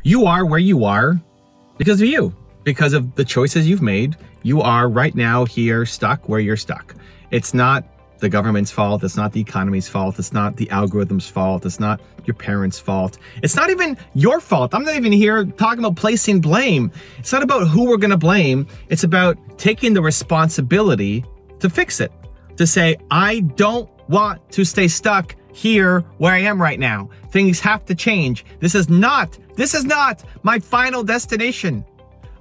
You are where you are because of you, because of the choices you've made. You are right now here stuck where you're stuck. It's not the government's fault. It's not the economy's fault. It's not the algorithm's fault. It's not your parents' fault. It's not even your fault. I'm not even here talking about placing blame. It's not about who we're going to blame. It's about taking the responsibility to fix it, to say, I don't want to stay stuck here where I am right now. Things have to change. This is not my final destination.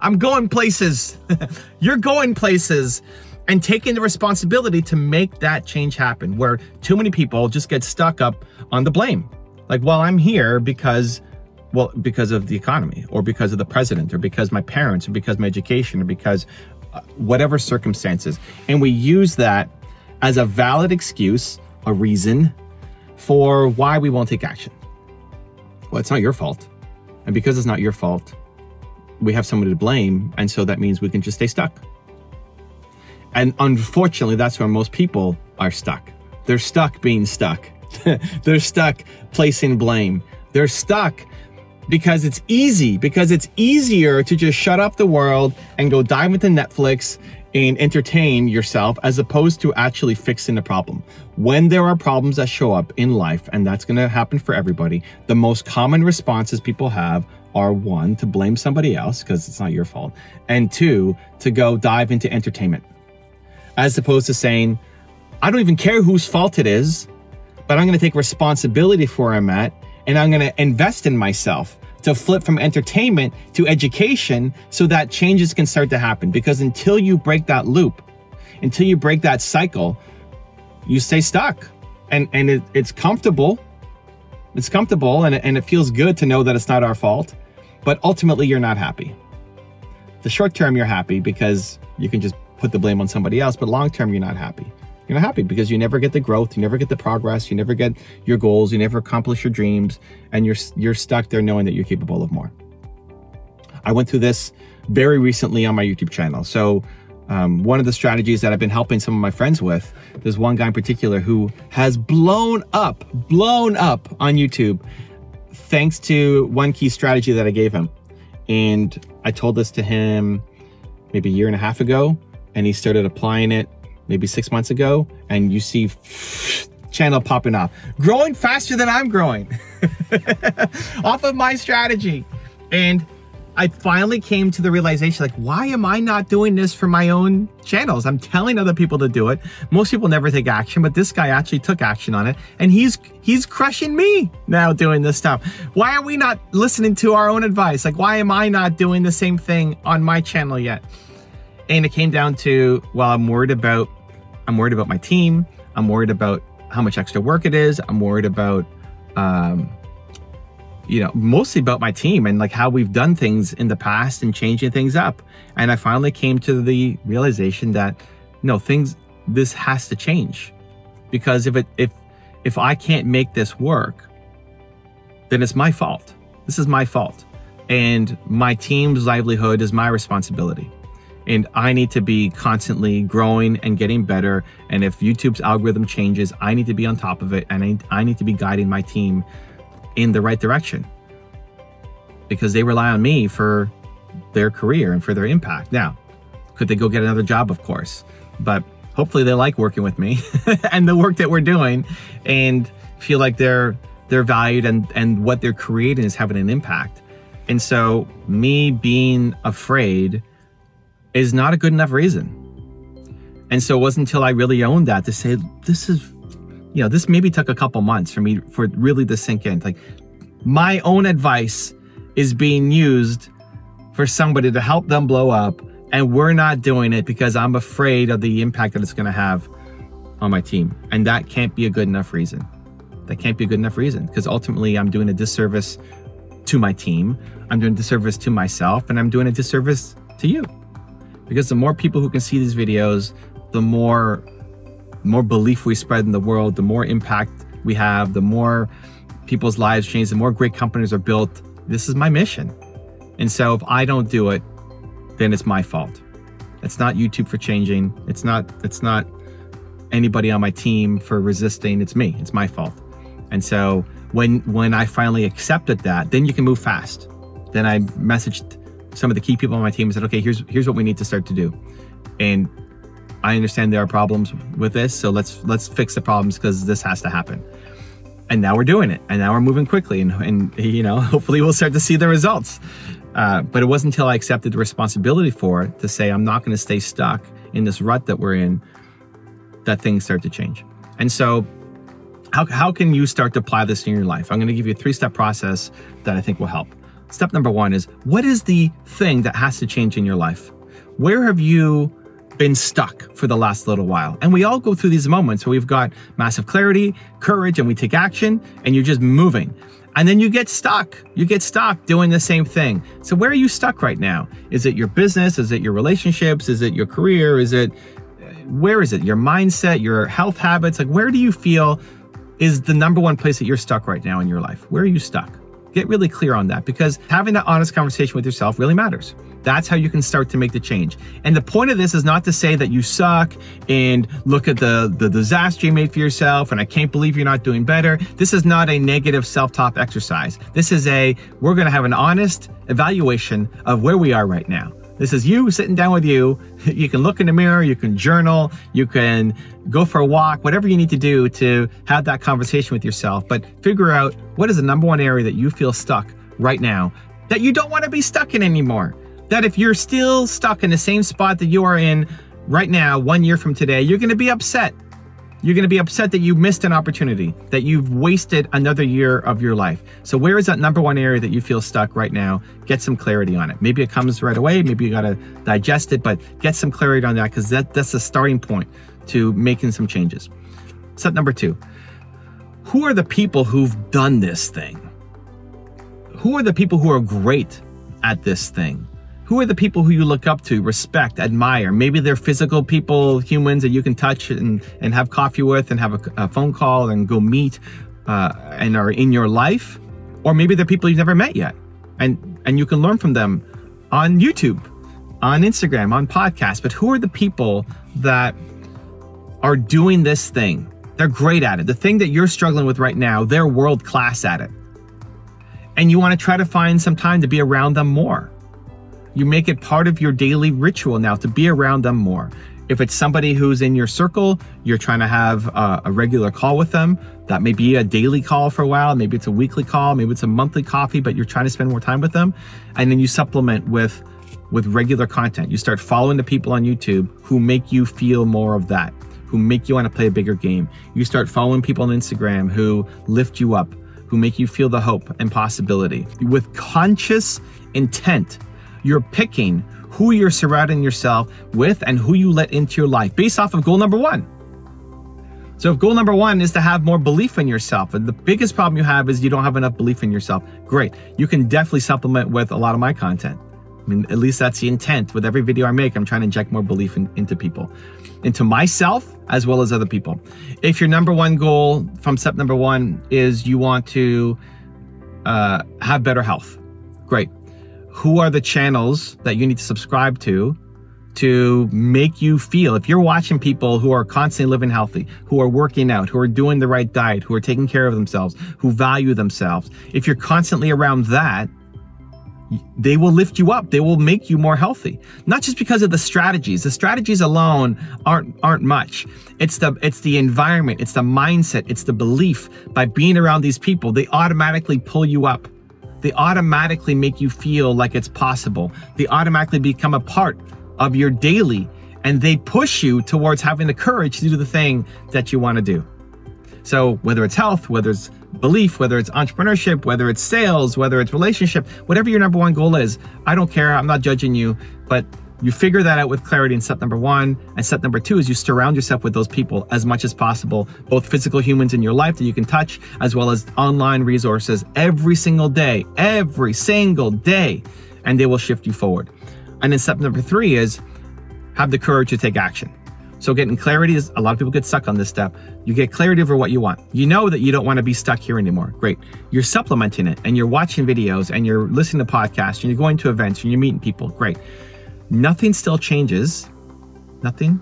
I'm going places. You're going places. And taking the responsibility to make that change happen, where too many people just get stuck up on the blame. Like, well, I'm here because of the economy, or because of the president, or because my parents, or because my education, or because whatever circumstances. And we use that as a valid excuse, a reason for why we won't take action. Well, it's not your fault. And because it's not your fault, we have somebody to blame. And so that means we can just stay stuck. And unfortunately, that's where most people are stuck. They're stuck being stuck. They're stuck placing blame. They're stuck because it's easy, because it's easier to just shut up the world and go dive into Netflix and entertain yourself, as opposed to actually fixing the problem. When there are problems that show up in life, and that's gonna happen for everybody, the most common responses people have are, one, to blame somebody else because it's not your fault, and two, to go dive into entertainment. As opposed to saying, I don't even care whose fault it is, but I'm going to take responsibility for where I'm at, and I'm going to invest in myself to flip from entertainment to education so that changes can start to happen. Because until you break that loop, until you break that cycle, you stay stuck. And it's comfortable. It's comfortable, and it feels good to know that it's not our fault, but ultimately you're not happy. The short term, you're happy because you can just put the blame on somebody else, but long term, you're not happy. You're not happy because you never get the growth, you never get the progress, you never get your goals, you never accomplish your dreams, and you're stuck there knowing that you're capable of more. I went through this very recently on my YouTube channel. So one of the strategies that I've been helping some of my friends with, there's one guy in particular who has blown up on YouTube thanks to one key strategy that I gave him. And I told this to him maybe a year and a half ago, and he started applying it maybe 6 months ago, and you see channel popping off, growing faster than I'm growing off of my strategy. And I finally came to the realization, like, why am I not doing this for my own channels? I'm telling other people to do it. Most people never take action, but this guy actually took action on it, and he's crushing me now doing this stuff. Why are we not listening to our own advice? Like, why am I not doing the same thing on my channel yet? And it came down to, well, I'm worried about my team. I'm worried about how much extra work it is. I'm worried about, mostly about my team and like how we've done things in the past and changing things up. And I finally came to the realization that, no, this has to change, because if I can't make this work, then it's my fault. This is my fault. And my team's livelihood is my responsibility. And I need to be constantly growing and getting better. And if YouTube's algorithm changes, I need to be on top of it. And I need to be guiding my team in the right direction, because they rely on me for their career and for their impact. Now, could they go get another job? Of course. But hopefully they like working with me and the work that we're doing, and feel like they're valued, and what they're creating is having an impact. And so me being afraid is not a good enough reason. And so it wasn't until I really owned that to say, this maybe took a couple months for really to sink in. Like, my own advice is being used for somebody to help them blow up, and we're not doing it because I'm afraid of the impact that it's going to have on my team. And that can't be a good enough reason. That can't be a good enough reason, because ultimately I'm doing a disservice to my team, I'm doing a disservice to myself, and I'm doing a disservice to you. Because the more people who can see these videos, the more belief we spread in the world, the more impact we have, the more people's lives change, the more great companies are built. This is my mission. And so if I don't do it, then it's my fault. It's not YouTube for changing. It's not anybody on my team for resisting. It's me. It's my fault. And so when I finally accepted that, then you can move fast. Then I messaged some of the key people on my team and said, okay, here's what we need to start to do. And I understand there are problems with this, so let's fix the problems because this has to happen. And now we're doing it, and now we're moving quickly, and you know, hopefully we'll start to see the results. But it wasn't until I accepted the responsibility for it to say I'm not going to stay stuck in this rut that we're in that things start to change. And so how can you start to apply this in your life? I'm going to give you a 3-step process that I think will help. Step number 1 is, what is the thing that has to change in your life? Where have you been stuck for the last little while? And we all go through these moments where we've got massive clarity, courage, and we take action, and you're just moving. And then you get stuck. You get stuck doing the same thing. So where are you stuck right now? Is it your business? Is it your relationships? Is it your career? Where is it? Your mindset, your health habits? Like, where do you feel is the number one place that you're stuck right now in your life? Where are you stuck? Get really clear on that, because having that honest conversation with yourself really matters. That's how you can start to make the change. And the point of this is not to say that you suck and look at the disaster you made for yourself and I can't believe you're not doing better. This is not a negative self-talk exercise. This is we're gonna have an honest evaluation of where we are right now. This is you sitting down with you. You can look in the mirror, you can journal, you can go for a walk, whatever you need to do to have that conversation with yourself. But figure out what is the number one area that you feel stuck right now that you don't want to be stuck in anymore. That if you're still stuck in the same spot that you are in right now, 1 year from today, you're going to be upset. You're going to be upset that you missed an opportunity, that you've wasted another year of your life. So where is that number one area that you feel stuck right now? Get some clarity on it. Maybe it comes right away. Maybe you got to digest it, but get some clarity on that, because that's the starting point to making some changes. Step number 2, who are the people who've done this thing? Who are the people who are great at this thing? Who are the people who you look up to, respect, admire? Maybe they're physical people, humans that you can touch and have coffee with and have a phone call and go meet and are in your life. Or maybe they're people you've never met yet. And you can learn from them on YouTube, on Instagram, on podcasts. But who are the people that are doing this thing? They're great at it. The thing that you're struggling with right now, they're world class at it. And you want to try to find some time to be around them more. You make it part of your daily ritual now to be around them more. If it's somebody who's in your circle, you're trying to have a regular call with them. That may be a daily call for a while. Maybe it's a weekly call. Maybe it's a monthly coffee, but you're trying to spend more time with them. And then you supplement with regular content. You start following the people on YouTube who make you feel more of that, who make you want to play a bigger game. You start following people on Instagram who lift you up, who make you feel the hope and possibility. With conscious intent, you're picking who you're surrounding yourself with and who you let into your life based off of goal number 1. So if goal number 1 is to have more belief in yourself, and the biggest problem you have is you don't have enough belief in yourself, great. You can definitely supplement with a lot of my content. I mean, at least that's the intent. With every video I make, I'm trying to inject more belief into people, into myself as well as other people. If your number 1 goal from step number 1 is you want to have better health, great. Who are the channels that you need to subscribe to make you feel, if you're watching people who are constantly living healthy, who are working out, who are doing the right diet, who are taking care of themselves, who value themselves, if you're constantly around that, they will lift you up. They will make you more healthy. Not just because of the strategies. The strategies alone aren't much. It's the environment, it's the mindset, it's the belief. By being around these people, they automatically pull you up. They automatically make you feel like it's possible. They automatically become a part of your daily, and they push you towards having the courage to do the thing that you want to do. So whether it's health, whether it's belief, whether it's entrepreneurship, whether it's sales, whether it's relationship, whatever your number 1 goal is, I don't care. I'm not judging you, but you figure that out with clarity in step number 1. And step number 2 is you surround yourself with those people as much as possible, both physical humans in your life that you can touch, as well as online resources every single day, and they will shift you forward. And then step number 3 is have the courage to take action. So getting clarity is, a lot of people get stuck on this step. You get clarity over what you want. You know that you don't want to be stuck here anymore. Great. You're supplementing it, and you're watching videos, and you're listening to podcasts, and you're going to events, and you're meeting people. Great. Nothing still changes. Nothing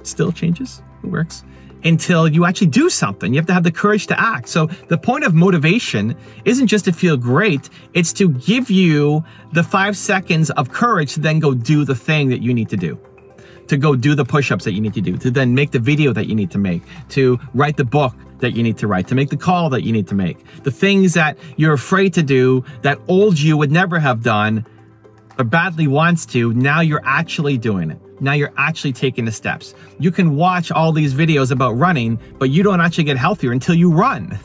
still changes. It works. until you actually do something. You have to have the courage to act. So the point of motivation isn't just to feel great, it's to give you the 5 seconds of courage to then go do the thing that you need to do. To go do the push-ups that you need to do, to then make the video that you need to make, to write the book that you need to write, to make the call that you need to make. The things that you're afraid to do that old you would never have done or badly wants to, now you're actually doing it. Now you're actually taking the steps. You can watch all these videos about running, but you don't actually get healthier until you run.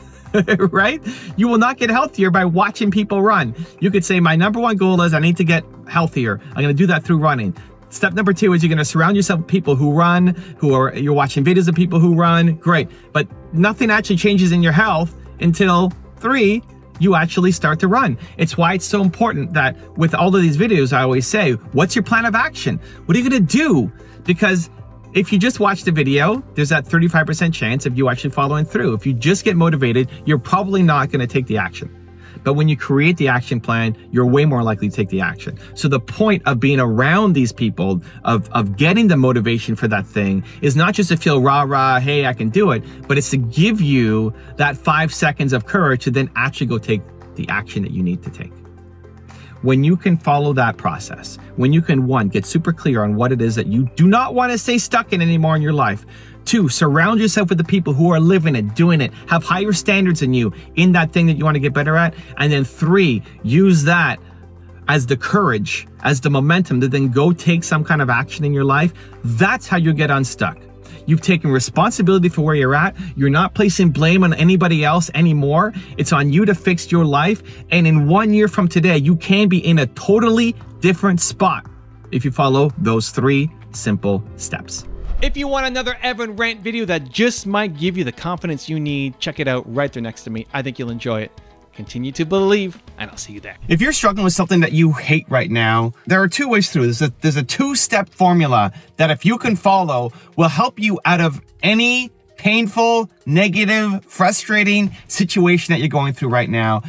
Right? You will not get healthier by watching people run. You could say, my number one goal is I need to get healthier. I'm going to do that through running. Step number 2 is you're going to surround yourself with people who run, you're watching videos of people who run. Great. But nothing actually changes in your health until 3, you actually start to run. It's why it's so important that with all of these videos, I always say, what's your plan of action? What are you going to do? Because if you just watch the video, there's that 35% chance of you actually following through. If you just get motivated, you're probably not going to take the action. But when you create the action plan, you're way more likely to take the action. So the point of being around these people, of getting the motivation for that thing, is not just to feel rah-rah, hey, I can do it, but it's to give you that 5 seconds of courage to then actually go take the action that you need to take. When you can follow that process, when you can, 1, get super clear on what it is that you do not want to stay stuck in anymore in your life. 2, surround yourself with the people who are living it, doing it, have higher standards than you in that thing that you want to get better at. And then 3, use that as the courage, as the momentum to then go take some kind of action in your life. That's how you get unstuck. You've taken responsibility for where you're at. You're not placing blame on anybody else anymore. It's on you to fix your life. And in 1 year from today, you can be in a totally different spot if you follow those 3 simple steps. If you want another Evan Rant video that just might give you the confidence you need, check it out right there next to me. I think you'll enjoy it. Continue to believe, and I'll see you there. If you're struggling with something that you hate right now, there are 2 ways through. There's a 2-step formula that if you can follow will help you out of any painful, negative, frustrating situation that you're going through right now.